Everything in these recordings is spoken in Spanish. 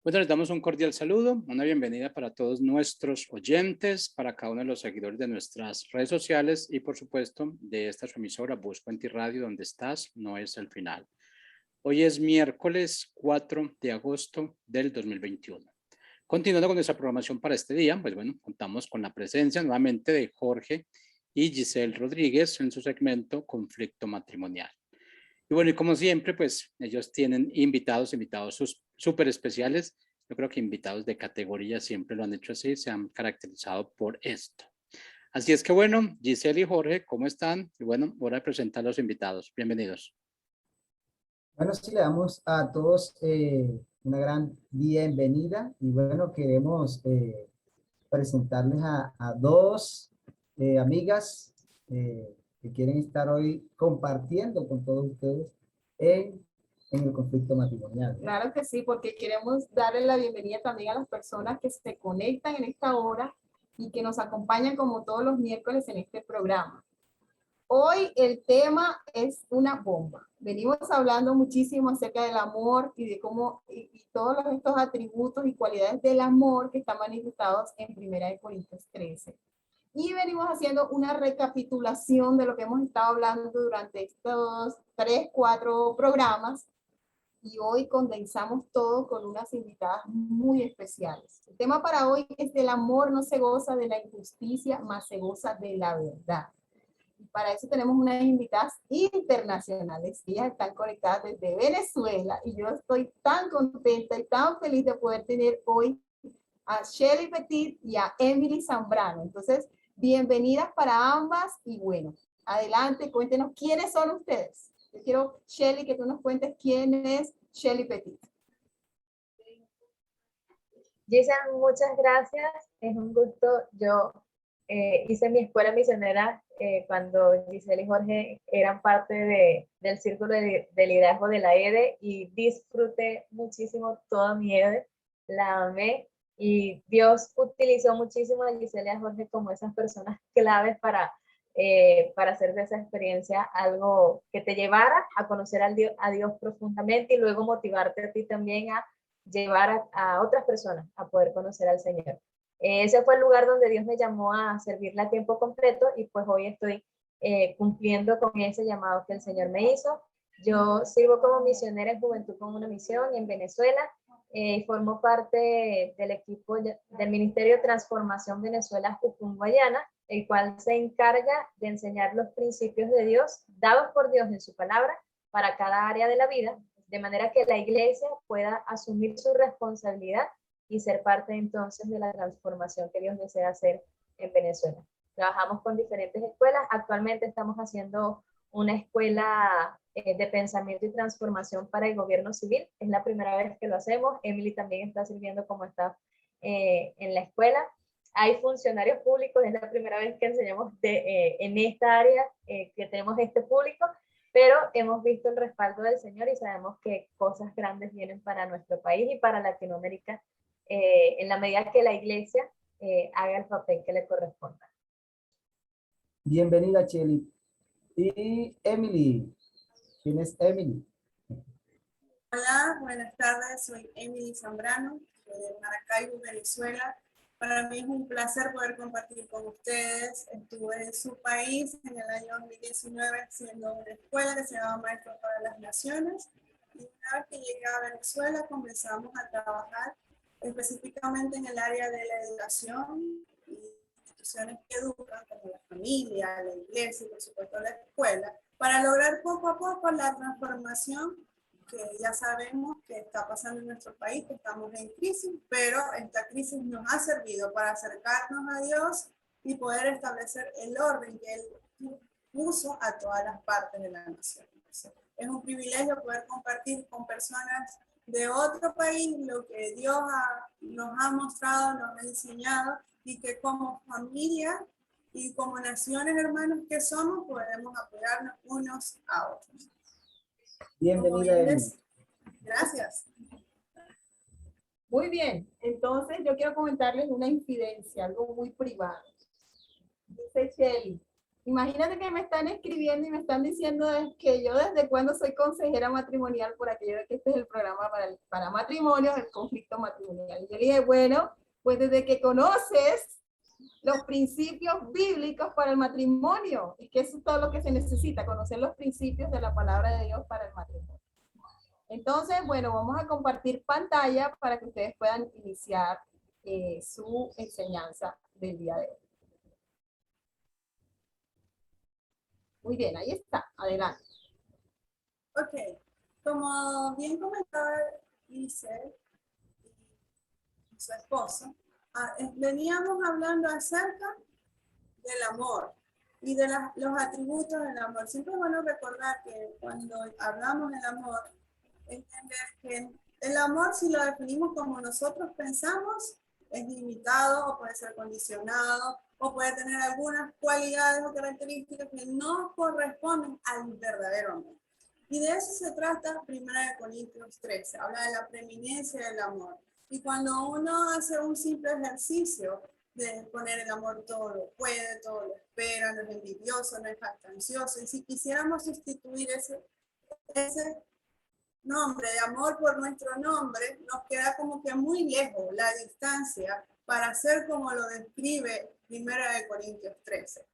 Bueno, les damos un cordial saludo, una bienvenida para todos nuestros oyentes, para cada uno de los seguidores de nuestras redes sociales y por supuesto de esta su emisora Busco en ti Radio, donde estás, no es el final. Hoy es miércoles 4 de agosto del 2021. Continuando con nuestra programación para este día, pues bueno, contamos con la presencia nuevamente de Jorge y Giselle Rodríguez en su segmento Conflicto Matrimonial. Y bueno, y como siempre, pues ellos tienen invitados súper especiales. Yo creo que invitados de categoría siempre lo han hecho así, se han caracterizado por esto. Así es que bueno, Giselle y Jorge, ¿cómo están? Y bueno, hora de presentar a los invitados. Bienvenidos. Bueno, sí, le damos a todos una gran bienvenida y bueno, queremos presentarles a dos amigas que quieren estar hoy compartiendo con todos ustedes en el conflicto matrimonial, ¿no? Claro que sí, porque queremos darle la bienvenida también a las personas que se conectan en esta hora y que nos acompañan como todos los miércoles en este programa. Hoy el tema es una bomba. Venimos hablando muchísimo acerca del amor y de cómo y todos estos atributos y cualidades del amor que están manifestados en 1 Corintios 13. Y venimos haciendo una recapitulación de lo que hemos estado hablando durante estos 3-4 programas. Y hoy condensamos todo con unas invitadas muy especiales. El tema para hoy es del amor no se goza de la injusticia, más se goza de la verdad. Y para eso tenemos unas invitadas internacionales. Ellas están conectadas desde Venezuela y yo estoy tan contenta y tan feliz de poder tener hoy a Shelly Petit y a Emily Zambrano. Entonces, bienvenidas para ambas y bueno, adelante, cuéntenos quiénes son ustedes. Yo quiero, Shelly, que tú nos cuentes quién es Shelly Petit. Giselle, muchas gracias. Es un gusto. Yo hice mi escuela misionera cuando Giselle y Jorge eran parte del círculo de liderazgo de la EDE y disfruté muchísimo toda mi EDE. La amé y Dios utilizó muchísimo a Giselle y a Jorge como esas personas claves para hacer de esa experiencia algo que te llevara a conocer a Dios profundamente y luego motivarte a ti también a llevar a otras personas a poder conocer al Señor. Ese fue el lugar donde Dios me llamó a servirle a tiempo completo y pues hoy estoy cumpliendo con ese llamado que el Señor me hizo. Yo sirvo como misionera en Juventud con una Misión en Venezuela. Formo parte del equipo del Ministerio de Transformación Venezuela Jucum Guayana, el cual se encarga de enseñar los principios de Dios dados por Dios en su palabra para cada área de la vida, de manera que la iglesia pueda asumir su responsabilidad y ser parte entonces de la transformación que Dios desea hacer en Venezuela. Trabajamos con diferentes escuelas. Actualmente estamos haciendo una escuela de pensamiento y transformación para el gobierno civil. Es la primera vez que lo hacemos. Emily también está sirviendo como staff en la escuela. Hay funcionarios públicos, es la primera vez que enseñamos en esta área que tenemos este público, pero hemos visto el respaldo del Señor y sabemos que cosas grandes vienen para nuestro país y para Latinoamérica en la medida que la iglesia haga el papel que le corresponda. Bienvenida, Shelly. Y Emily, ¿quién es Emily? Hola, buenas tardes, soy Emily Zambrano, de Maracaibo, Venezuela. Para mí es un placer poder compartir con ustedes. Estuve en su país en el año 2019 haciendo una escuela que se llama Maestros para las Naciones. Y una vez que llegué a Venezuela comenzamos a trabajar específicamente en el área de la educación y instituciones que educan, como la familia, la iglesia y por supuesto la escuela, para lograr poco a poco la transformación que ya sabemos que está pasando en nuestro país, que estamos en crisis, pero esta crisis nos ha servido para acercarnos a Dios y poder establecer el orden que Él puso a todas las partes de la nación. Es un privilegio poder compartir con personas de otro país lo que Dios nos ha mostrado, nos ha enseñado y que como familia y como naciones hermanos que somos podemos apoyarnos unos a otros. Bienvenida, Emily. Gracias. Muy bien, entonces yo quiero comentarles una infidencia, algo muy privado. Dice Shelly Imagínate que me están escribiendo y me están diciendo que yo desde cuando soy consejera matrimonial, por aquello de que este es el programa para matrimonios, el conflicto matrimonial. Y yo le dije, bueno, pues desde que conoces los principios bíblicos para el matrimonio, es que eso es todo lo que se necesita, conocer los principios de la palabra de Dios para el matrimonio. Entonces, bueno, vamos a compartir pantalla para que ustedes puedan iniciar su enseñanza del día de hoy. Muy bien, ahí está. Adelante. Ok, como bien comentaba Giselle y su esposo, veníamos hablando acerca del amor y de los atributos del amor. Siempre es bueno recordar que cuando hablamos del amor, entender que el amor, si lo definimos como nosotros pensamos, es limitado o puede ser condicionado o puede tener algunas cualidades o características que no corresponden al verdadero amor. Y de eso se trata 1 Corintios 13, habla de la preeminencia del amor. Y cuando uno hace un simple ejercicio de poner el amor, todo lo puede, todo lo espera, no es envidioso, no es jactancioso, y si quisiéramos sustituir ese nombre de amor por nuestro nombre, nos queda como que muy lejos la distancia para ser como lo describe 1 Corintios 13.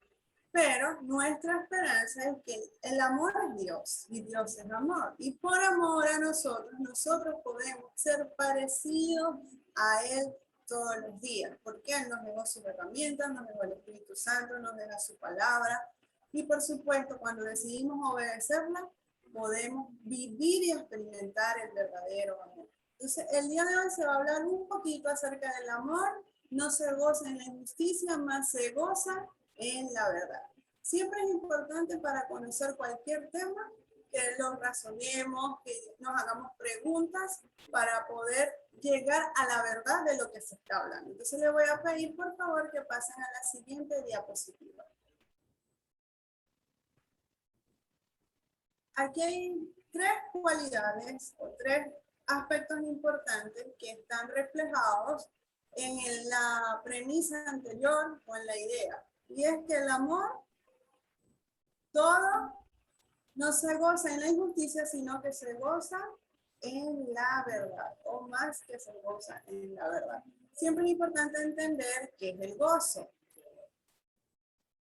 Pero nuestra esperanza es que el amor es Dios y Dios es amor. Y por amor a nosotros podemos ser parecidos a Él todos los días, porque Él nos dejó sus herramientas, nos dejó el Espíritu Santo, nos deja su palabra. Y por supuesto, cuando decidimos obedecerla, podemos vivir y experimentar el verdadero amor. Entonces, el día de hoy se va a hablar un poquito acerca del amor. No se goza en la injusticia, más se goza en la verdad. Siempre es importante para conocer cualquier tema que lo razonemos, que nos hagamos preguntas para poder llegar a la verdad de lo que se está hablando. Entonces le voy a pedir por favor que pasen a la siguiente diapositiva. Aquí hay 3 cualidades o 3 aspectos importantes que están reflejados en la premisa anterior o en la idea. Y es que el amor, todo no se goza en la injusticia, sino que se goza en la verdad, o más que se goza en la verdad. Siempre es importante entender qué es el gozo.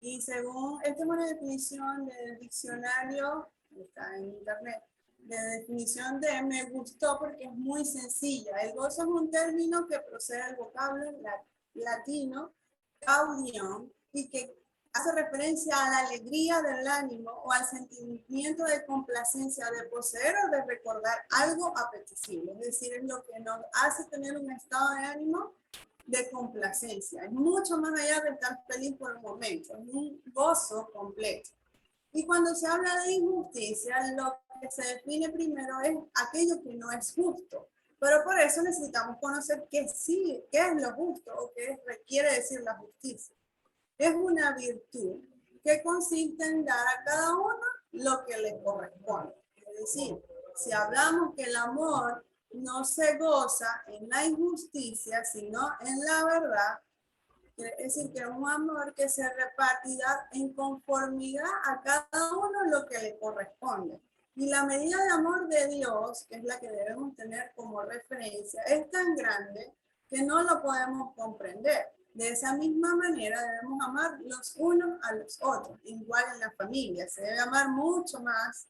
Y según, esta es una definición del diccionario, está en internet, de definición de me gustó porque es muy sencilla. El gozo es un término que procede del vocablo latino, gaudium, y que hace referencia a la alegría del ánimo o al sentimiento de complacencia de poseer o de recordar algo apetecible. Es decir, es lo que nos hace tener un estado de ánimo de complacencia. Es mucho más allá de estar feliz por el momento. Es un gozo completo. Y cuando se habla de injusticia, lo que se define primero es aquello que no es justo. Pero por eso necesitamos conocer qué es lo justo o qué requiere decir la justicia. Es una virtud que consiste en dar a cada uno lo que le corresponde. Es decir, si hablamos que el amor no se goza en la injusticia, sino en la verdad, quiere decir que es un amor que se repartirá en conformidad a cada uno lo que le corresponde. Y la medida de amor de Dios, que es la que debemos tener como referencia, es tan grande que no lo podemos comprender. De esa misma manera debemos amar los unos a los otros, igual en la familia. Se debe amar mucho más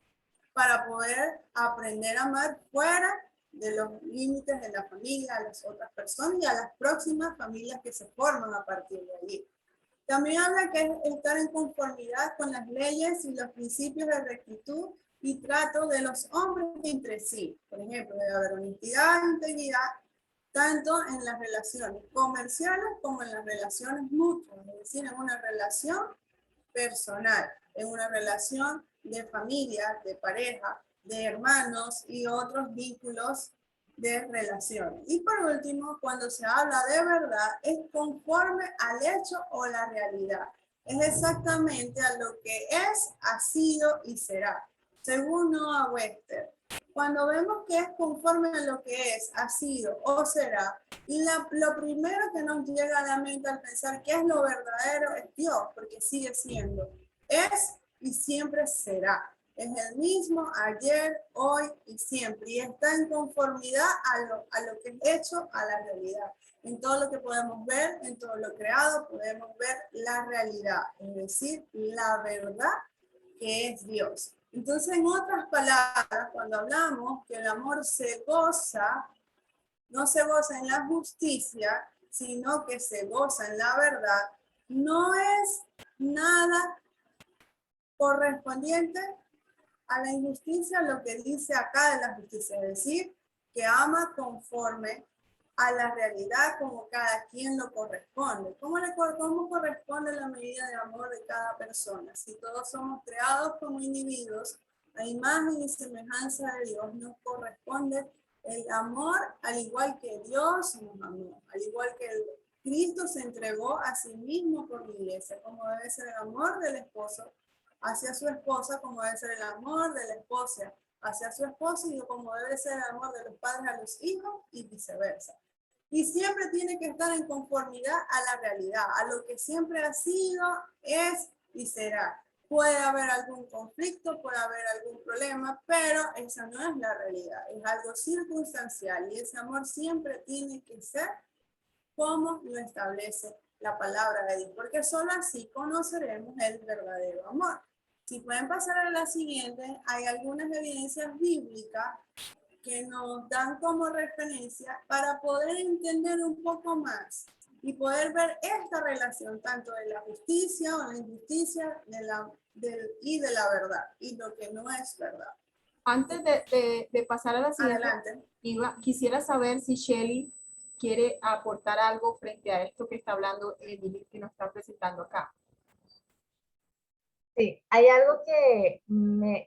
para poder aprender a amar fuera de los límites de la familia, a las otras personas y a las próximas familias que se forman a partir de allí. También habla que es estar en conformidad con las leyes y los principios de rectitud y trato de los hombres entre sí. Por ejemplo, debe haber honestidad e integridad, tanto en las relaciones comerciales como en las relaciones mutuas, es decir, en una relación personal, en una relación de familia, de pareja, de hermanos y otros vínculos de relación. Y por último, cuando se habla de verdad, es conforme al hecho o la realidad. Es exactamente a lo que es, ha sido y será. Según Noah Webster, cuando vemos que es conforme a lo que es, ha sido o será, y lo primero que nos llega a la mente al pensar qué es lo verdadero es Dios, porque sigue siendo es y siempre será. Es el mismo ayer, hoy y siempre. Y está en conformidad a lo que es hecho, a la realidad. En todo lo que podemos ver, en todo lo creado, podemos ver la realidad. Es decir, la verdad que es Dios. Entonces, en otras palabras, cuando hablamos que el amor se goza, no se goza en la justicia, sino que se goza en la verdad, no es nada correspondiente a la injusticia, lo que dice acá de la justicia, es decir, que ama conforme a la realidad como cada quien lo corresponde. ¿Cómo corresponde la medida de amor de cada persona? Si todos somos creados como individuos, a imagen y semejanza de Dios, nos corresponde el amor al igual que Dios nos amó, al igual que Cristo se entregó a sí mismo por la iglesia, como debe ser el amor del esposo hacia su esposa, como debe ser el amor de la esposa hacia su esposo y como debe ser el amor de los padres a los hijos y viceversa. Y siempre tiene que estar en conformidad a la realidad, a lo que siempre ha sido, es y será. Puede haber algún conflicto, puede haber algún problema, pero esa no es la realidad, es algo circunstancial y ese amor siempre tiene que ser como lo establece la palabra de Dios, porque solo así conoceremos el verdadero amor. Si pueden pasar a la siguiente, hay algunas evidencias bíblicas que nos dan como referencia para poder entender un poco más y poder ver esta relación tanto de la justicia o la injusticia y de la verdad y lo que no es verdad. Antes de pasar a la siguiente, Adelante. quisiera saber si Shelly quiere aportar algo frente a esto que está hablando Emily, que nos está presentando acá. Sí, hay algo que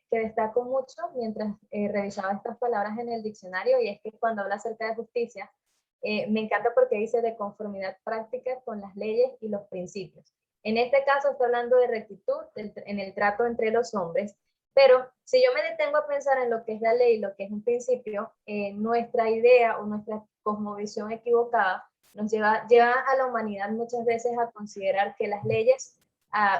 destaco mucho mientras revisaba estas palabras en el diccionario, y es que cuando habla acerca de justicia, me encanta porque dice de conformidad práctica con las leyes y los principios. En este caso está hablando de rectitud en el trato entre los hombres, pero si yo me detengo a pensar en lo que es la ley y lo que es un principio, nuestra idea o nuestra cosmovisión equivocada nos lleva a la humanidad muchas veces a considerar que las leyes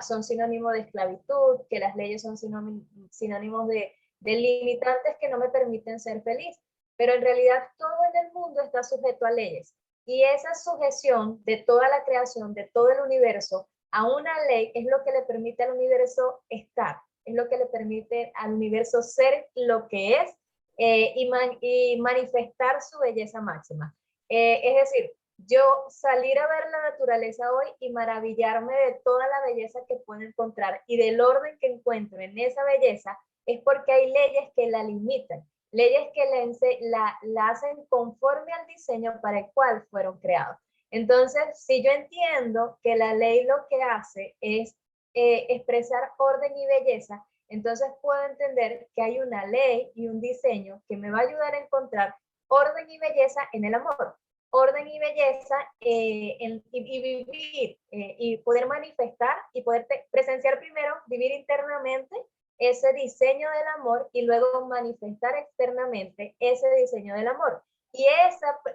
son sinónimos de esclavitud, que las leyes son sinónimos de limitantes que no me permiten ser feliz. Pero en realidad todo en el mundo está sujeto a leyes. Y esa sujeción de toda la creación, de todo el universo, a una ley es lo que le permite al universo estar, es lo que le permite al universo ser lo que es y manifestar su belleza máxima. Es decir, yo salir a ver la naturaleza hoy y maravillarme de toda la belleza que puedo encontrar y del orden que encuentro en esa belleza, es porque hay leyes que la limitan, leyes que la hacen conforme al diseño para el cual fueron creados. Entonces, si yo entiendo que la ley lo que hace es expresar orden y belleza, entonces puedo entender que hay una ley y un diseño que me va a ayudar a encontrar orden y belleza en el amor. Orden y belleza y vivir y poder manifestar y poder presenciar primero, vivir internamente ese diseño del amor y luego manifestar externamente ese diseño del amor. Y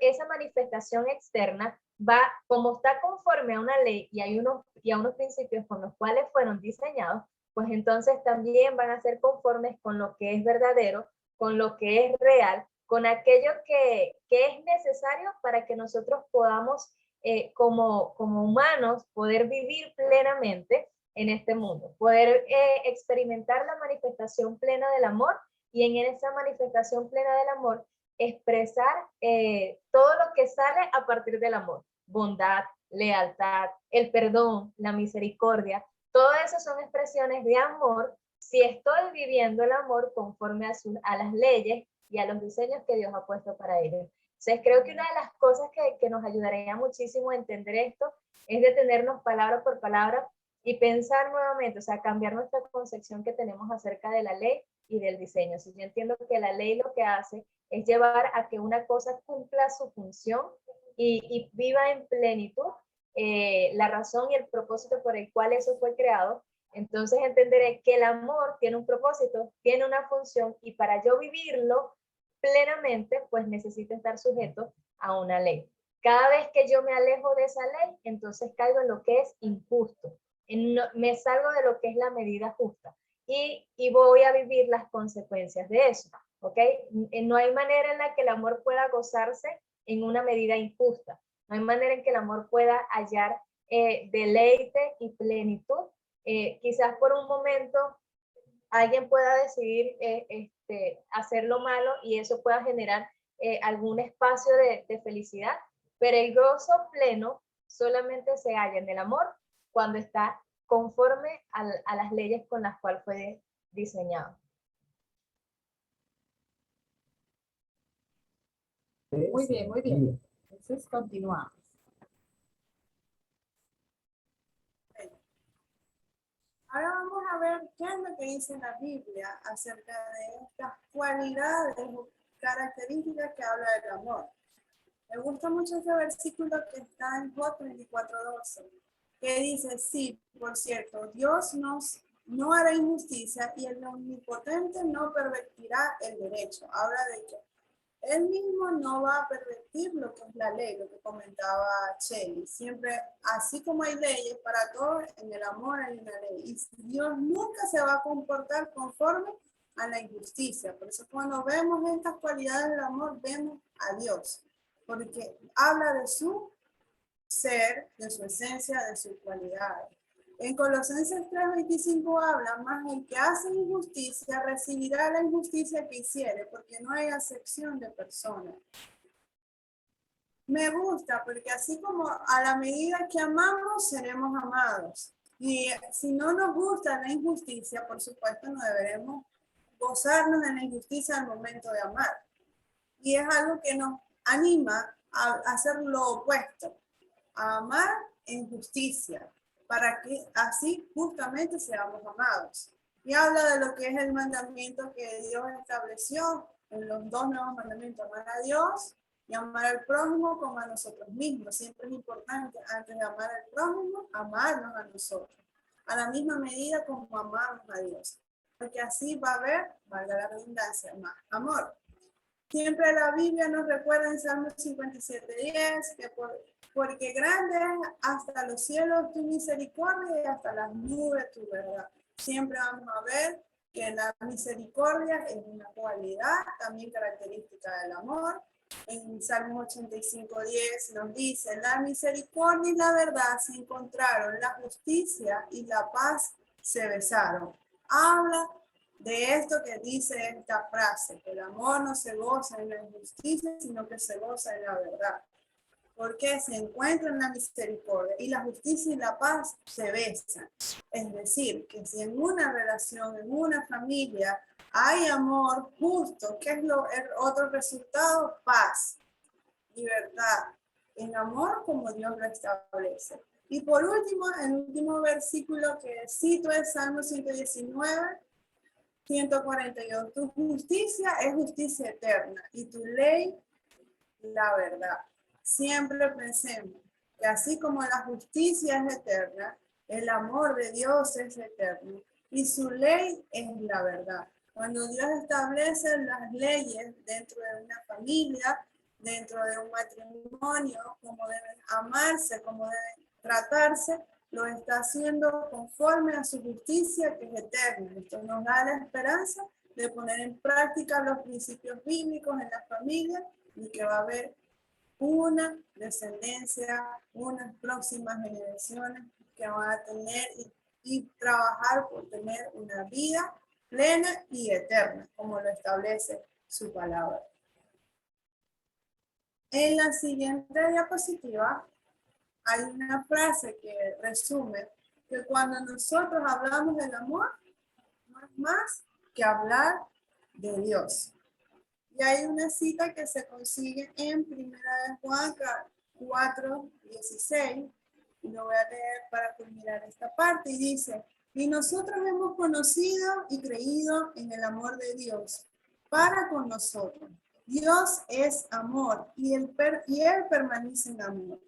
esa manifestación externa va, como está conforme a una ley y a unos principios con los cuales fueron diseñados, pues entonces también van a ser conformes con lo que es verdadero, con lo que es real, con aquello que es necesario para que nosotros podamos, como humanos, poder vivir plenamente en este mundo, poder experimentar la manifestación plena del amor y en esa manifestación plena del amor expresar todo lo que sale a partir del amor, bondad, lealtad, el perdón, la misericordia, todo eso son expresiones de amor si estoy viviendo el amor conforme a las leyes y a los diseños que Dios ha puesto para ellos. Entonces, creo que una de las cosas que nos ayudaría muchísimo a entender esto es detenernos palabra por palabra y pensar nuevamente, o sea, cambiar nuestra concepción que tenemos acerca de la ley y del diseño. Si yo entiendo que la ley lo que hace es llevar a que una cosa cumpla su función y viva en plenitud la razón y el propósito por el cual eso fue creado, entonces entenderé que el amor tiene un propósito, tiene una función, y para yo vivirlo plenamente, pues necesito estar sujeto a una ley. Cada vez que yo me alejo de esa ley, entonces caigo en lo que es injusto, me salgo de lo que es la medida justa y voy a vivir las consecuencias de eso, ¿ok? No hay manera en la que el amor pueda gozarse en una medida injusta. No hay manera en que el amor pueda hallar deleite y plenitud. Quizás por un momento alguien pueda decidir hacer lo malo y eso pueda generar algún espacio de felicidad, pero el gozo pleno solamente se halla en el amor cuando está conforme a las leyes con las cuales fue diseñado. Muy bien, muy bien. Entonces continuamos. Ahora vamos a ver qué es lo que dice la Biblia acerca de estas cualidades o características que habla del amor. Me gusta mucho ese versículo que está en Job 24:12, que dice, sí, por cierto, Dios no hará injusticia y el omnipotente no pervertirá el derecho. Habla de que él mismo no va a pervertir lo que es la ley, lo que comentaba Shelly. Siempre, así como hay leyes para todos, en el amor hay una ley. Y Dios nunca se va a comportar conforme a la injusticia. Por eso cuando vemos estas cualidades del amor, vemos a Dios. Porque habla de su ser, de su esencia, de sus cualidades. En Colosenses 3:25 habla, más el que hace injusticia recibirá la injusticia que hiciere, porque no hay acepción de personas. Me gusta, porque así como a la medida que amamos, seremos amados. Y si no nos gusta la injusticia, por supuesto, no deberemos gozarnos de la injusticia al momento de amar. Y es algo que nos anima a hacer lo opuesto, a amar en justicia, para que así justamente seamos amados. Y habla de lo que es el mandamiento que Dios estableció en los dos nuevos mandamientos, amar a Dios y amar al prójimo como a nosotros mismos. Siempre es importante, antes de amar al prójimo, amarnos a nosotros, a la misma medida como amamos a Dios. Porque así va a haber, valga la redundancia, más amor. Siempre la Biblia nos recuerda en Salmos 57:10 que porque grande es hasta los cielos tu misericordia y hasta las nubes tu verdad. Siempre vamos a ver que la misericordia es una cualidad, también característica del amor. En Salmos 85:10 nos dice, la misericordia y la verdad se encontraron, la justicia y la paz se besaron. Habla de esto que dice esta frase, que el amor no se goza en la injusticia, sino que se goza en la verdad. Porque se encuentran la misericordia y la justicia y la paz se besan. Es decir, que si en una relación, en una familia, hay amor justo, ¿qué es el otro resultado? Paz, libertad, en amor como Dios lo establece. Y por último, el último versículo que cito es Salmo 119, 142. Tu justicia es justicia eterna y tu ley la verdad. Siempre pensemos que así como la justicia es eterna, el amor de Dios es eterno y su ley es la verdad. Cuando Dios establece las leyes dentro de una familia, dentro de un matrimonio, cómo deben amarse, cómo deben tratarse, lo está haciendo conforme a su justicia que es eterna. Esto nos da la esperanza de poner en práctica los principios bíblicos en la familia y que va a haber una descendencia, unas próximas generaciones que van a tener y trabajar por tener una vida plena y eterna, como lo establece su palabra. En la siguiente diapositiva hay una frase que resume que cuando nosotros hablamos del amor, no es más que hablar de Dios. Y hay una cita que se consigue en 1 Juan 4:16, y lo voy a leer para culminar esta parte, y dice, y nosotros hemos conocido y creído en el amor de Dios para con nosotros. Dios es amor y él permanece en amor.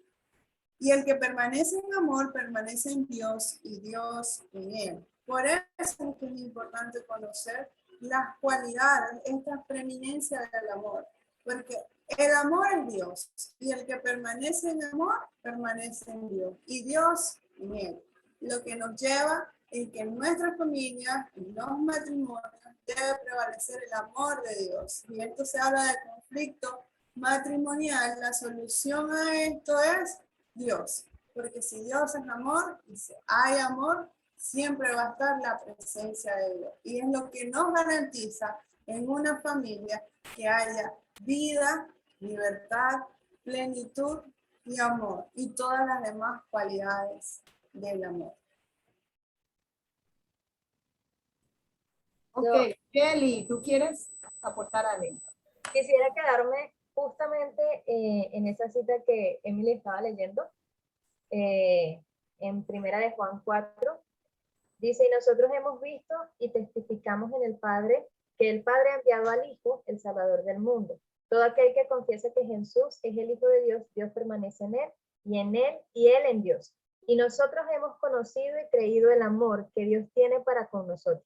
Y el que permanece en amor permanece en Dios y Dios en él. Por eso es que es importante conocer las cualidades, esta preeminencia del amor, porque el amor es Dios y el que permanece en amor permanece en Dios y Dios en él. lo que nos lleva en que en nuestras familias, en los matrimonios, debe prevalecer el amor de Dios. Y esto se habla de conflicto matrimonial. La solución a esto es Dios. Porque si Dios es amor y si hay amor, siempre va a estar la presencia de Dios. Y es lo que nos garantiza en una familia que haya vida, libertad, plenitud y amor. Y todas las demás cualidades del amor. Ok, Kelly, ¿tú quieres aportar algo? Quisiera quedarme justamente en esa cita que Emily estaba leyendo, en Primera de Juan 4. Dice, y nosotros hemos visto y testificamos en el Padre, que el Padre ha enviado al Hijo, el Salvador del mundo. Todo aquel que confiesa que Jesús es el Hijo de Dios, Dios permanece en él, y él en Dios. Y nosotros hemos conocido y creído el amor que Dios tiene para con nosotros.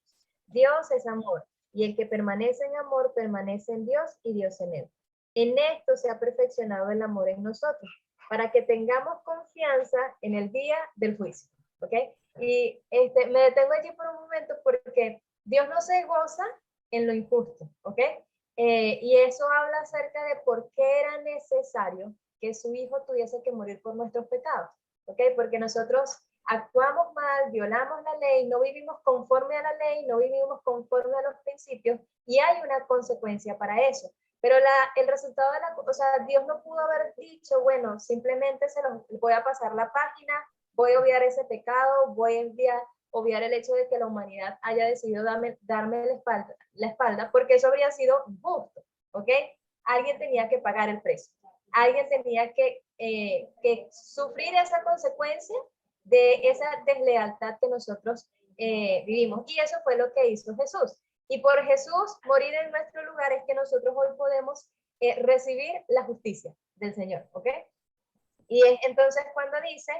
Dios es amor, y el que permanece en amor permanece en Dios y Dios en él. En esto se ha perfeccionado el amor en nosotros, para que tengamos confianza en el día del juicio. ¿Ok? Y me detengo allí por un momento porque Dios no se goza en lo injusto, ¿ok? Y eso habla acerca de por qué era necesario que su hijo tuviese que morir por nuestros pecados, ¿ok? Porque nosotros actuamos mal, violamos la ley, no vivimos conforme a la ley, no vivimos conforme a los principios y hay una consecuencia para eso. Pero el resultado de o sea, Dios no pudo haber dicho, bueno, simplemente se los voy a pasar la página, voy a obviar ese pecado, voy a obviar el hecho de que la humanidad haya decidido darme la espalda, porque eso habría sido injusto, ¿ok? Alguien tenía que pagar el precio. Alguien tenía que sufrir esa consecuencia de esa deslealtad que nosotros vivimos. Y eso fue lo que hizo Jesús. Y por Jesús morir en nuestro lugar es que nosotros hoy podemos recibir la justicia del Señor, ¿ok? Y entonces cuando dice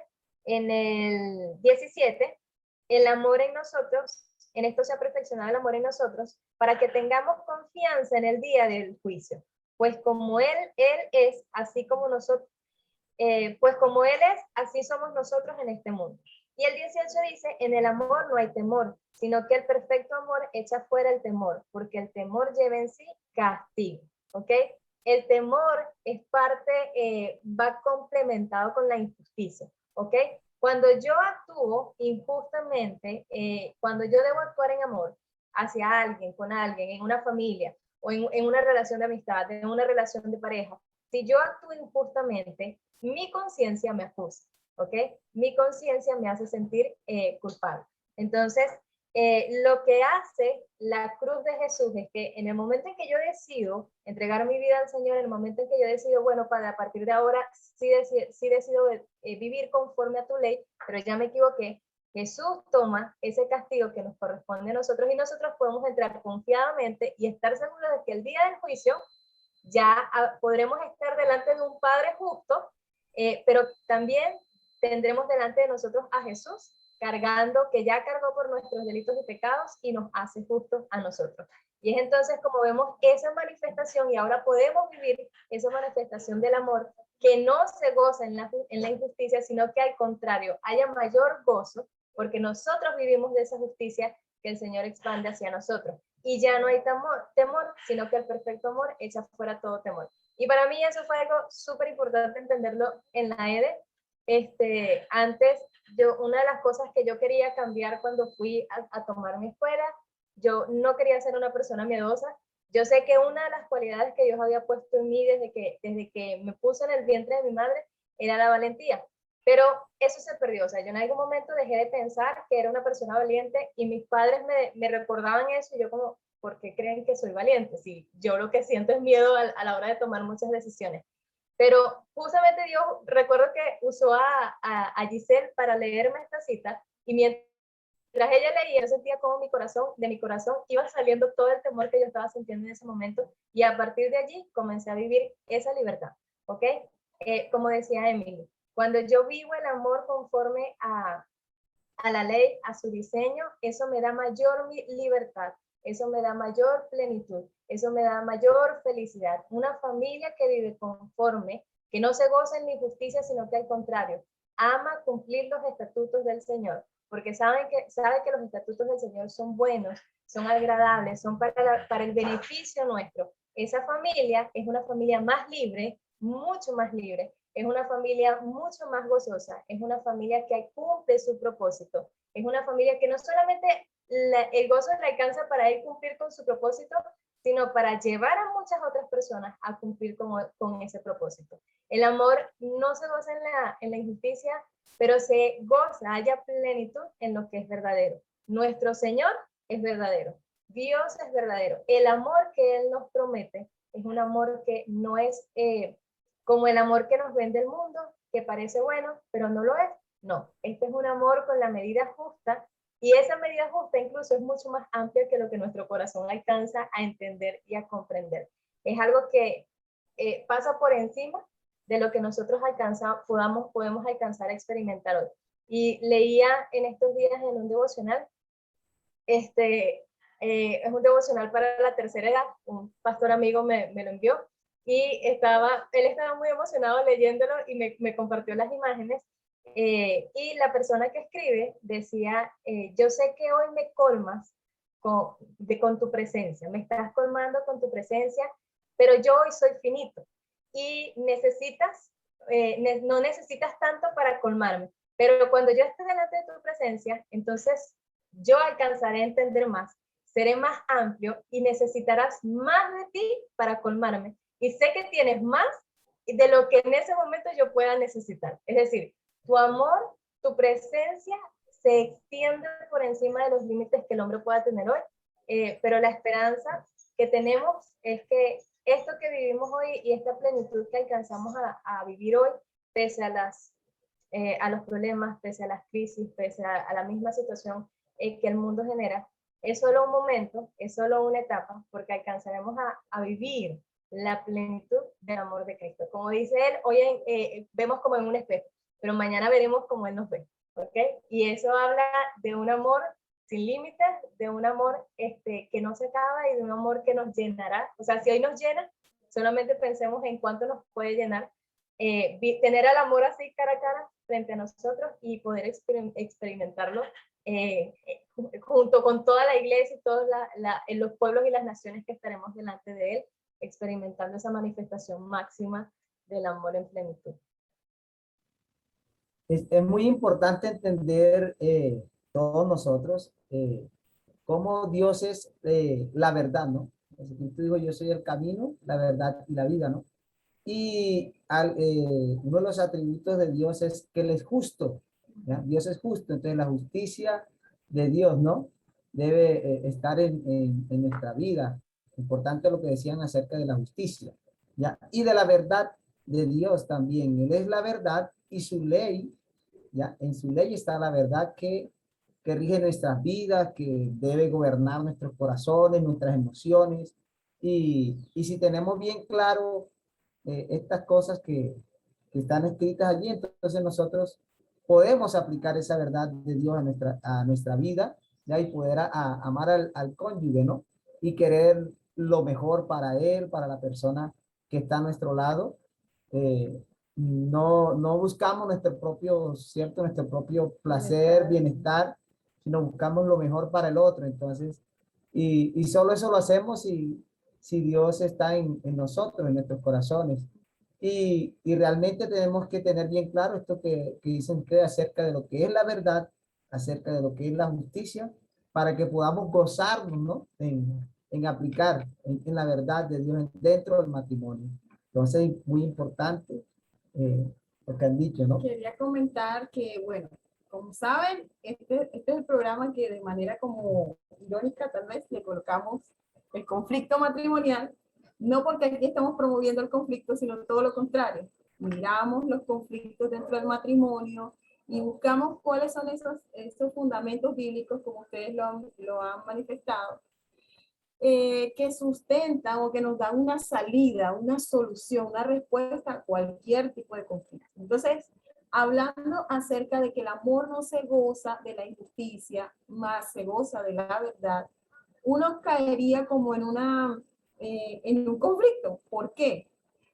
en el 17, el amor en nosotros, en esto se ha perfeccionado el amor en nosotros, para que tengamos confianza en el día del juicio. Pues como Él es, así como nosotros, pues como Él es, así somos nosotros en este mundo. Y el 18 dice, en el amor no hay temor, sino que el perfecto amor echa fuera el temor, porque el temor lleva en sí castigo, ¿ok? El temor es parte, va complementado con la injusticia, ¿ok? Cuando yo actúo injustamente, cuando yo debo actuar en amor hacia alguien, con alguien, en una familia, o en una relación de amistad, en una relación de pareja, si yo actúo injustamente, mi conciencia me acusa, ¿ok? Mi conciencia me hace sentir culpable. Entonces, lo que hace la cruz de Jesús es que en el momento en que yo decido entregar mi vida al Señor, en el momento en que yo decido, bueno, para a partir de ahora sí decido vivir conforme a tu ley, pero ya me equivoqué, Jesús toma ese castigo que nos corresponde a nosotros y nosotros podemos entrar confiadamente y estar seguros de que el día del juicio ya podremos estar delante de un Padre justo, pero también tendremos delante de nosotros a Jesús, que ya cargó por nuestros delitos y pecados y nos hace justos a nosotros. Y es entonces como vemos esa manifestación y ahora podemos vivir esa manifestación del amor que no se goza en la injusticia, sino que al contrario, haya mayor gozo porque nosotros vivimos de esa justicia que el Señor expande hacia nosotros. Y ya no hay temor, sino que el perfecto amor echa fuera todo temor. Y para mí eso fue algo súper importante entenderlo en la EDE. Antes, una de las cosas que yo quería cambiar cuando fui a tomar mi escuela, yo no quería ser una persona miedosa. Yo sé que una de las cualidades que Dios había puesto en mí desde que me puse en el vientre de mi madre era la valentía. Pero eso se perdió, o sea, yo en algún momento dejé de pensar que era una persona valiente y mis padres me recordaban eso y yo como, ¿por qué creen que soy valiente? Si yo lo que siento es miedo a la hora de tomar muchas decisiones. Pero justamente Dios, recuerdo que usó a Giselle para leerme esta cita y mientras ella leía, yo sentía como de mi corazón iba saliendo todo el temor que yo estaba sintiendo en ese momento y a partir de allí comencé a vivir esa libertad, ¿ok? Como decía Emily, cuando yo vivo el amor conforme a la ley, a su diseño, eso me da mayor libertad, eso me da mayor plenitud, eso me da mayor felicidad. Una familia que vive conforme, que no se goza en la injusticia, sino que al contrario, ama cumplir los estatutos del Señor. porque sabe que los estatutos del Señor son buenos, son agradables, son para el beneficio nuestro. Esa familia es una familia más libre, mucho más libre, es una familia mucho más gozosa, es una familia que cumple su propósito, es una familia que no solamente el gozo le alcanza para él cumplir con su propósito, sino para llevar a muchas otras personas a cumplir con ese propósito. El amor no se goza en la injusticia, pero se goza, haya plenitud en lo que es verdadero. Nuestro Señor es verdadero, Dios es verdadero. El amor que Él nos promete es un amor que no es como el amor que nos vende el mundo, que parece bueno, pero no lo es. No, este es un amor con la medida justa, y esa medida justa incluso es mucho más amplia que lo que nuestro corazón alcanza a entender y a comprender. Es algo que pasa por encima de lo que nosotros podemos alcanzar a experimentar hoy. Y leía en estos días en un devocional, es un devocional para la tercera edad, un pastor amigo me lo envió, y él estaba muy emocionado leyéndolo y me compartió las imágenes. Y la persona que escribe decía, yo sé que hoy me colmas con tu presencia, me estás colmando con tu presencia, pero yo hoy soy finito y no necesitas tanto para colmarme, pero cuando yo esté delante de tu presencia, entonces yo alcanzaré a entender más, seré más amplio y necesitarás más de ti para colmarme. Y sé que tienes más de lo que en ese momento yo pueda necesitar. Es decir, tu amor, tu presencia se extiende por encima de los límites que el hombre pueda tener hoy, pero la esperanza que tenemos es que esto que vivimos hoy y esta plenitud que alcanzamos a vivir hoy, pese a los problemas, pese a las crisis, pese a la misma situación que el mundo genera, es solo un momento, es solo una etapa, porque alcanzaremos a vivir la plenitud del amor de Cristo. Como dice él, hoy vemos como en un espejo, pero mañana veremos como Él nos ve, ¿ok? Y eso habla de un amor sin límites, de un amor que no se acaba y de un amor que nos llenará. O sea, si hoy nos llena, solamente pensemos en cuánto nos puede llenar, tener al amor así cara a cara frente a nosotros y poder experimentarlo junto con toda la iglesia y todos los pueblos y las naciones que estaremos delante de Él, experimentando esa manifestación máxima del amor en plenitud. Es muy importante entender todos nosotros cómo Dios es la verdad, ¿no? Jesucristo dijo, yo soy el camino, la verdad y la vida, ¿no? Y uno de los atributos de Dios es que Él es justo, ¿ya? Dios es justo, entonces la justicia de Dios, ¿no? Debe estar en nuestra vida. Importante lo que decían acerca de la justicia, ¿ya? Y de la verdad de Dios también. Él es la verdad y su ley, ¿ya? En su ley está la verdad que rige nuestras vidas, que debe gobernar nuestros corazones, nuestras emociones. Y si tenemos bien claro estas cosas que están escritas allí, entonces nosotros podemos aplicar esa verdad de Dios a nuestra vida, ¿ya? Y poder amar al cónyuge, ¿no? Y querer lo mejor para él, para la persona que está a nuestro lado. No buscamos nuestro propio placer, bienestar, sino buscamos lo mejor para el otro. Entonces, y solo eso lo hacemos si Dios está en nosotros, en nuestros corazones. Y realmente tenemos que tener bien claro esto que dicen ustedes acerca de lo que es la verdad, acerca de lo que es la justicia, para que podamos gozarnos, ¿no? En aplicar en la verdad de Dios dentro del matrimonio. Entonces, muy importante lo que han dicho, ¿no? Quería comentar que, bueno, como saben, este es el programa que de manera como irónica tal vez le colocamos el conflicto matrimonial, no porque aquí estamos promoviendo el conflicto, sino todo lo contrario. Miramos los conflictos dentro del matrimonio y buscamos cuáles son esos fundamentos bíblicos, como ustedes lo han manifestado, que sustentan o que nos dan una salida, una solución, una respuesta a cualquier tipo de conflicto. Entonces, hablando acerca de que el amor no se goza de la injusticia, más se goza de la verdad, uno caería como en un conflicto. ¿Por qué?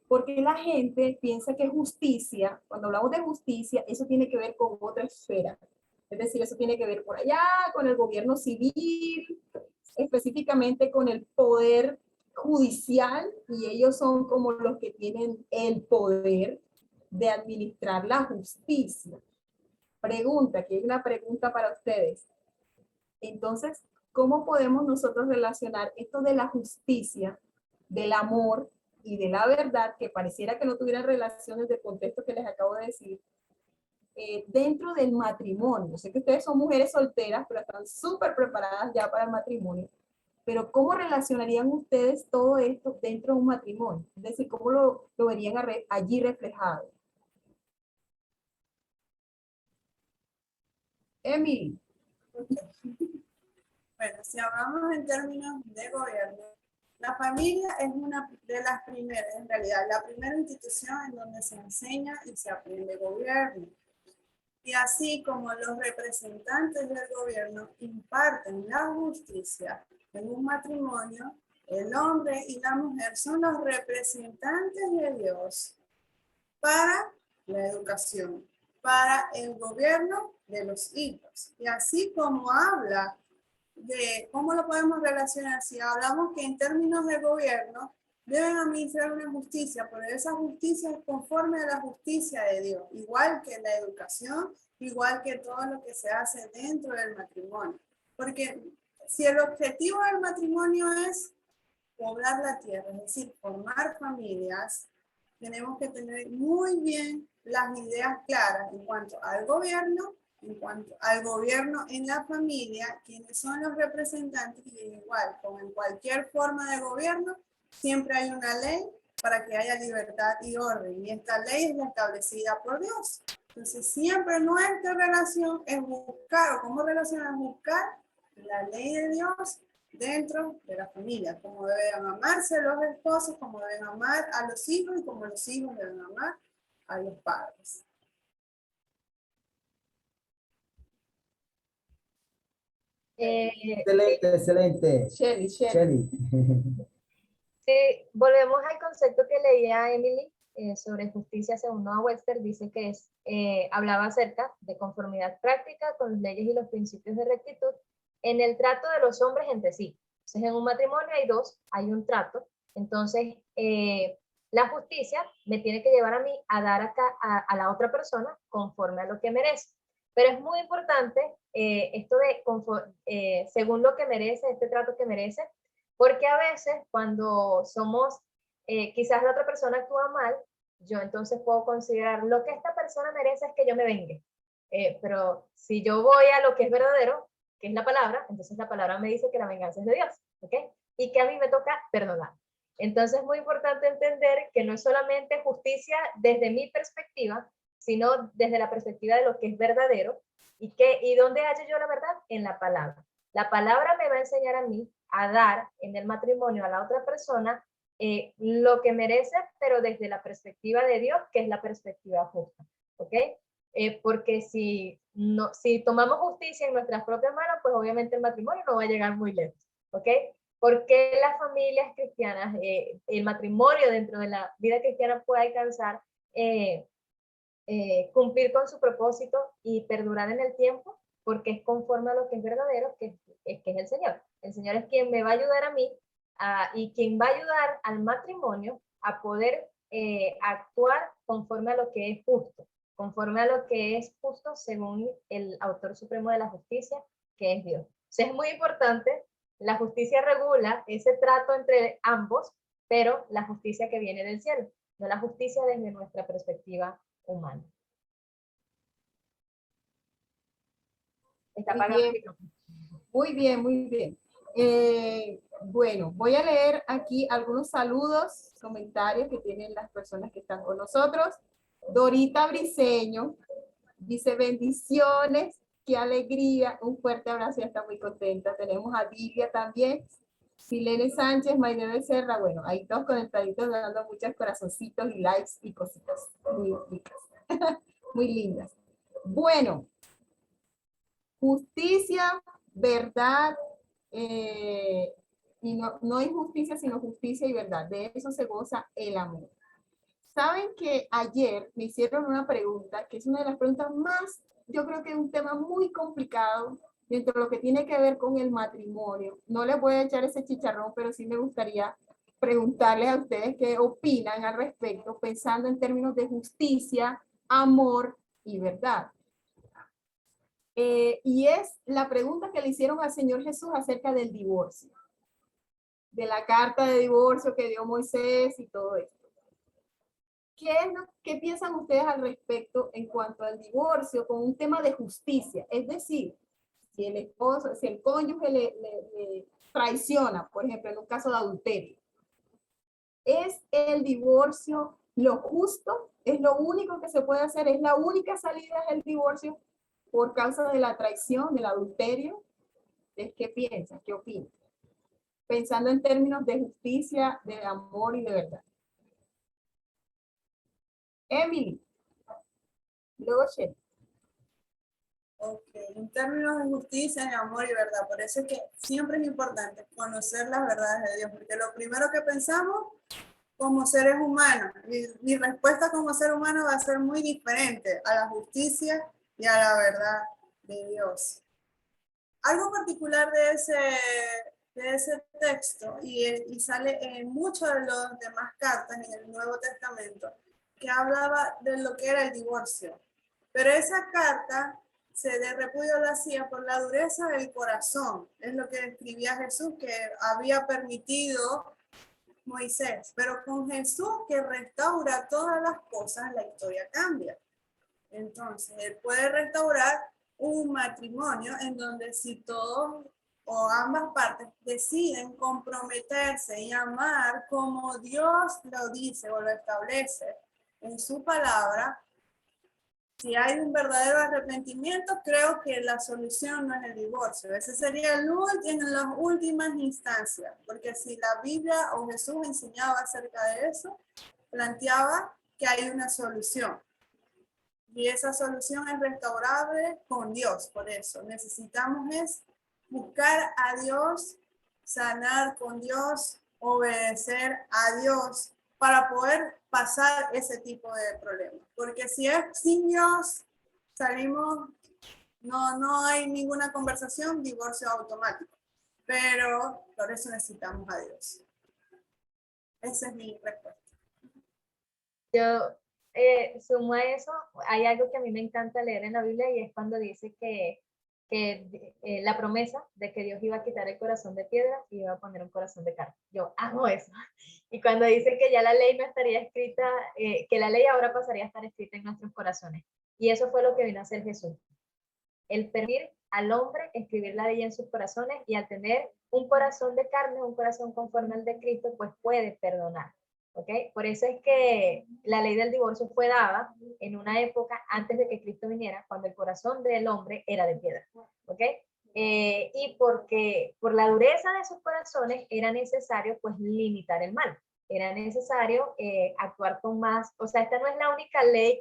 Porque la gente piensa que justicia, cuando hablamos de justicia, eso tiene que ver con otra esfera. Es decir, eso tiene que ver por allá con el gobierno civil, específicamente con el poder judicial, y ellos son como los que tienen el poder de administrar la justicia. Pregunta, aquí hay una pregunta para ustedes. Entonces, ¿cómo podemos nosotros relacionar esto de la justicia, del amor y de la verdad, que pareciera que no tuvieran relaciones del contexto que les acabo de decir, dentro del matrimonio? Sé que ustedes son mujeres solteras, pero están súper preparadas ya para el matrimonio. Pero ¿cómo relacionarían ustedes todo esto dentro de un matrimonio? Es decir, ¿cómo lo verían allí reflejado? Emily. Bueno, si hablamos en términos de gobierno, la familia es una de las primeras, en realidad, la primera institución en donde se enseña y se aprende gobierno. Y así como los representantes del gobierno imparten la justicia en un matrimonio, el hombre y la mujer son los representantes de Dios para la educación, para el gobierno de los hijos. Y así como habla de cómo lo podemos relacionar, si hablamos que en términos de gobierno deben administrar una justicia, pero esa justicia es conforme a la justicia de Dios, igual que la educación, igual que todo lo que se hace dentro del matrimonio. Porque si el objetivo del matrimonio es poblar la tierra, es decir, formar familias, tenemos que tener muy bien las ideas claras en cuanto al gobierno, en cuanto al gobierno en la familia, quienes son los representantes, y igual, como en cualquier forma de gobierno, siempre hay una ley para que haya libertad y orden, y esta ley es la establecida por Dios. Entonces, siempre nuestra relación es buscar, o cómo relacionar, buscar la ley de Dios dentro de la familia, como deben amarse los esposos, como deben amar a los hijos, y como los hijos deben amar a los padres. Excelente, excelente. Shelly. Shelly. Sí, volvemos al concepto que leía Emily sobre justicia según Noah Webster. Dice que hablaba acerca de conformidad práctica con las leyes y los principios de rectitud en el trato de los hombres entre sí. Entonces, en un matrimonio hay un trato. Entonces, la justicia me tiene que llevar a mí a dar a la otra persona conforme a lo que merece. Pero es muy importante esto de según lo que merece, este trato que merece, porque a veces cuando somos, quizás la otra persona actúa mal, yo entonces puedo considerar lo que esta persona merece es que yo me vengue. Pero si yo voy a lo que es verdadero, que es la palabra, entonces la palabra me dice que la venganza es de Dios, ¿ok? Y que a mí me toca perdonar. Entonces es muy importante entender que no es solamente justicia desde mi perspectiva, sino desde la perspectiva de lo que es verdadero. ¿Y dónde hallo yo la verdad? En la palabra. La palabra me va a enseñar a mí a dar en el matrimonio a la otra persona lo que merece, pero desde la perspectiva de Dios, que es la perspectiva justa, ¿ok? Porque si tomamos justicia en nuestras propias manos, pues obviamente el matrimonio no va a llegar muy lejos, ¿ok? Porque las familias cristianas, el matrimonio dentro de la vida cristiana puede alcanzar cumplir con su propósito y perdurar en el tiempo, porque es conforme a lo que es verdadero, que es el Señor. El Señor es quien me va a ayudar a mí y quien va a ayudar al matrimonio a poder actuar conforme a lo que es justo, conforme a lo que es justo según el autor supremo de la justicia, que es Dios. Entonces es muy importante, la justicia regula ese trato entre ambos, pero la justicia que viene del cielo, no la justicia desde nuestra perspectiva humana. Está apagado el micrófono. Muy bien, muy bien. Bueno, voy a leer aquí algunos saludos, comentarios que tienen las personas que están con nosotros. Dorita Briceño dice bendiciones, qué alegría, un fuerte abrazo, ya está muy contenta. Tenemos a Vivian también, Silene Sánchez, Mayne Becerra, bueno, ahí todos conectaditos dando muchos corazoncitos y likes y cositas muy ricas, muy lindas. Bueno, justicia, verdad, y no injusticia, sino justicia y verdad. De eso se goza el amor. Saben que ayer me hicieron una pregunta, que es una de las preguntas más yo creo que es un tema muy complicado dentro de lo que tiene que ver con el matrimonio. No les voy a echar ese chicharrón, pero sí me gustaría preguntarles a ustedes qué opinan al respecto, pensando en términos de justicia, amor y verdad. Y es la pregunta que le hicieron al Señor Jesús acerca del divorcio, de la carta de divorcio que dio Moisés y todo esto. ¿Qué piensan ustedes al respecto en cuanto al divorcio con un tema de justicia? Es decir, si el esposo, si el cónyuge le traiciona, por ejemplo, en un caso de adulterio, ¿es el divorcio lo justo? ¿Es lo único que se puede hacer? ¿Es la única salida del divorcio por causa de la traición, del adulterio? ¿Qué piensan? ¿Qué opinan? Pensando en términos de justicia, de amor y de verdad. Emily, luego Shelly. Ok, en términos de justicia, de amor y verdad, por eso es que siempre es importante conocer las verdades de Dios, porque lo primero que pensamos como seres humanos, mi respuesta como ser humano va a ser muy diferente a la justicia y a la verdad de Dios. Algo particular de ese texto, y sale en muchas de las demás cartas en el Nuevo Testamento, que hablaba de lo que era el divorcio. Pero esa carta de repudio la hacía por la dureza del corazón. Es lo que describía Jesús, que había permitido Moisés. Pero con Jesús, que restaura todas las cosas, la historia cambia. Entonces, él puede restaurar un matrimonio en donde si todos o ambas partes deciden comprometerse y amar como Dios lo dice o lo establece en su palabra, si hay un verdadero arrepentimiento, creo que la solución no es el divorcio. Ese sería en las últimas instancias, porque si la Biblia o Jesús enseñaba acerca de eso, planteaba que hay una solución. Y esa solución es restaurable con Dios. Por eso necesitamos buscar a Dios, sanar con Dios, obedecer a Dios para poder pasar ese tipo de problemas. Porque si es sin Dios, salimos, no hay ninguna conversación, divorcio automático. Pero por eso necesitamos a Dios. Esa es mi respuesta. Yo sumo a eso, hay algo que a mí me encanta leer en la Biblia y es cuando dice que la promesa de que Dios iba a quitar el corazón de piedra y iba a poner un corazón de carne. Yo amo eso. Y cuando dice que ya la ley no estaría escrita, que la ley ahora pasaría a estar escrita en nuestros corazones. Y eso fue lo que vino a hacer Jesús. El permitir al hombre escribir la ley en sus corazones, y al tener un corazón de carne, un corazón conforme al de Cristo, pues puede perdonar. ¿Okay? Por eso es que la ley del divorcio fue dada en una época antes de que Cristo viniera, cuando el corazón del hombre era de piedra. ¿Okay? Y porque por la dureza de sus corazones era necesario pues limitar el mal. Era necesario actuar con más, o sea, esta no es la única ley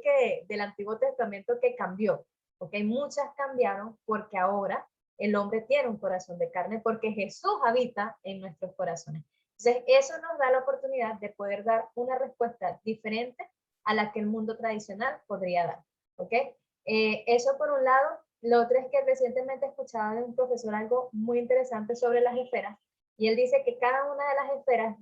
del Antiguo Testamento que cambió, porque muchas cambiaron porque ahora el hombre tiene un corazón de carne porque Jesús habita en nuestros corazones. Entonces, eso nos da la oportunidad de poder dar una respuesta diferente a la que el mundo tradicional podría dar. ¿Ok? Eso por un lado. Lo otro es que recientemente escuchaba de un profesor algo muy interesante sobre las esferas, y él dice que cada una de las esferas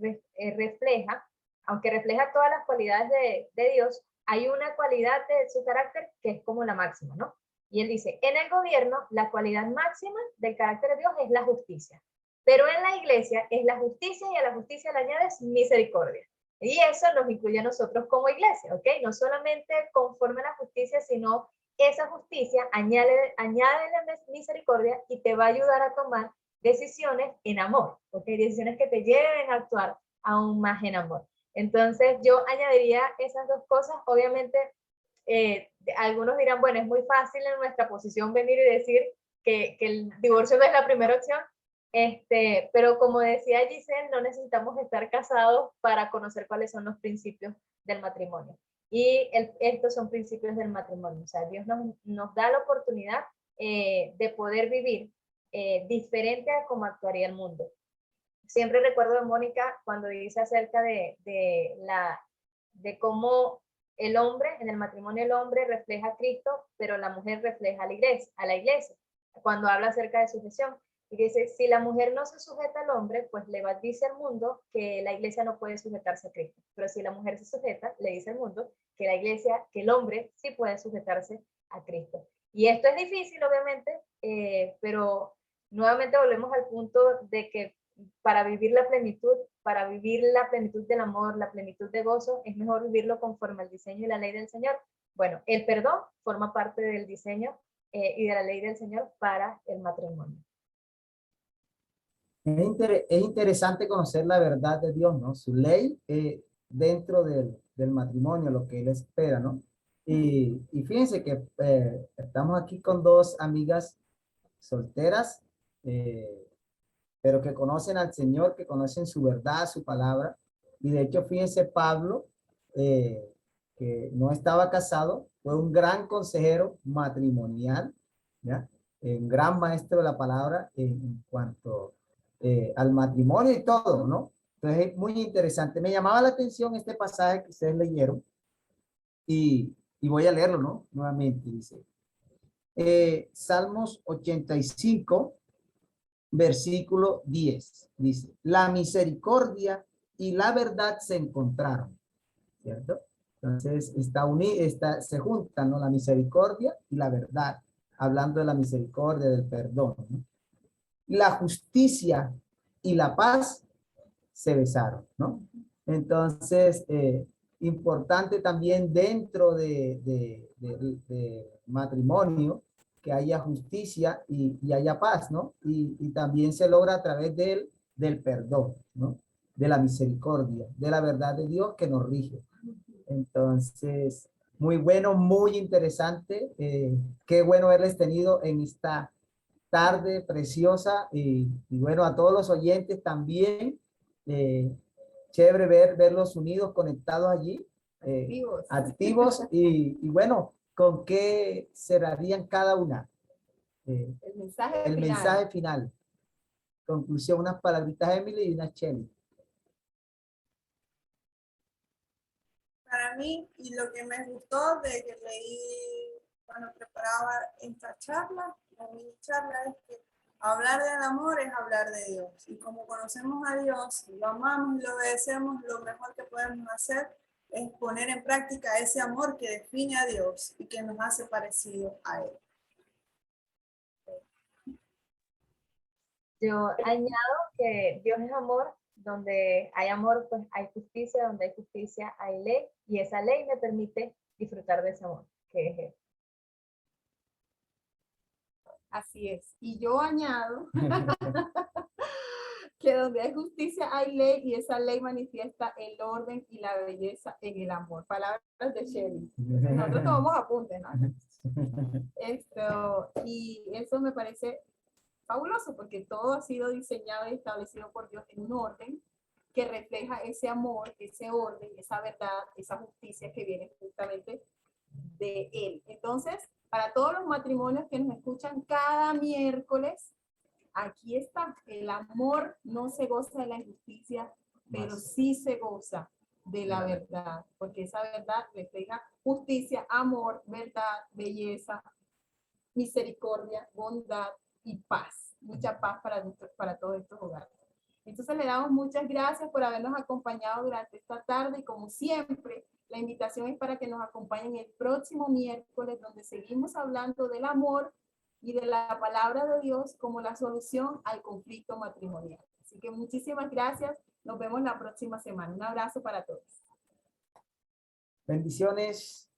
refleja, aunque refleja todas las cualidades de Dios, hay una cualidad de su carácter que es como la máxima, ¿no? Y él dice, en el gobierno, la cualidad máxima del carácter de Dios es la justicia. Pero en la iglesia es la justicia, y a la justicia le añades misericordia. Y eso nos incluye a nosotros como iglesia, ¿ok? No solamente conforme a la justicia, sino esa justicia añade la misericordia y te va a ayudar a tomar decisiones en amor, ¿ok? Decisiones que te lleven a actuar aún más en amor. Entonces yo añadiría esas dos cosas. Obviamente algunos dirán, bueno, es muy fácil en nuestra posición venir y decir que el divorcio no es la primera opción, pero como decía Giselle, no necesitamos estar casados para conocer cuáles son los principios del matrimonio. Y estos son principios del matrimonio. O sea, Dios nos da la oportunidad de poder vivir diferente a cómo actuaría el mundo. Siempre recuerdo de Mónica cuando dice acerca de cómo el hombre, en el matrimonio el hombre refleja a Cristo, pero la mujer refleja a la iglesia, cuando habla acerca de sujeción. Y dice, si la mujer no se sujeta al hombre, pues le dice al mundo que la iglesia no puede sujetarse a Cristo. Pero si la mujer se sujeta, le dice al mundo que la iglesia, que el hombre sí puede sujetarse a Cristo. Y esto es difícil, obviamente, pero nuevamente volvemos al punto de que para vivir la plenitud del amor, la plenitud de gozo, es mejor vivirlo conforme al diseño y la ley del Señor. Bueno, el perdón forma parte del diseño y de la ley del Señor para el matrimonio. Es interesante conocer la verdad de Dios, ¿no? Su ley dentro del matrimonio, lo que Él espera, ¿no? Y fíjense que estamos aquí con dos amigas solteras, pero que conocen al Señor, que conocen su verdad, su palabra. Y de hecho, fíjense, Pablo, que no estaba casado, fue un gran consejero matrimonial, ¿ya? Un gran maestro de la palabra en cuanto al matrimonio y todo, ¿no? Entonces es muy interesante. Me llamaba la atención este pasaje que ustedes leyeron y voy a leerlo, ¿no? Nuevamente dice, Salmos 85, versículo 10, dice, la misericordia y la verdad se encontraron, ¿cierto? Entonces se juntan, ¿no? La misericordia y la verdad, hablando de la misericordia, del perdón, ¿no? La justicia y la paz se besaron, ¿no? Entonces, importante también dentro de matrimonio que haya justicia y haya paz, ¿no? Y también se logra a través del perdón, ¿no? De la misericordia, de la verdad de Dios que nos rige. Entonces, muy bueno, muy interesante. Qué bueno haberles tenido en esta tarde preciosa y bueno, a todos los oyentes también, chévere verlos unidos, conectados allí, activos y bueno, ¿con qué cerrarían cada una? El mensaje final. Conclusión, unas palabritas Emily y una Chelly. Para mí, y lo que me gustó de que leí cuando preparaba esta charla, la mini charla, es que hablar del amor es hablar de Dios. Y como conocemos a Dios, lo amamos y lo obedecemos, lo mejor que podemos hacer es poner en práctica ese amor que define a Dios y que nos hace parecido a Él. Yo añado que Dios es amor, donde hay amor, pues hay justicia, donde hay justicia hay ley, y esa ley me permite disfrutar de ese amor, que es Él. Así es. Y yo añado que donde hay justicia hay ley y esa ley manifiesta el orden y la belleza en el amor. Palabras de Shelly. Nosotros tomamos apuntes, ¿no? Y eso me parece fabuloso porque todo ha sido diseñado y establecido por Dios en un orden que refleja ese amor, ese orden, esa verdad, esa justicia que viene justamente de Él. Entonces, para todos los matrimonios que nos escuchan cada miércoles, aquí está, el amor no se goza de la injusticia, pero sí se goza de la verdad, porque esa verdad refleja justicia, amor, verdad, belleza, misericordia, bondad y paz. Mucha paz para todos estos hogares. Entonces le damos muchas gracias por habernos acompañado durante esta tarde y como siempre, la invitación es para que nos acompañen el próximo miércoles donde seguimos hablando del amor y de la palabra de Dios como la solución al conflicto matrimonial. Así que muchísimas gracias. Nos vemos la próxima semana. Un abrazo para todos. Bendiciones.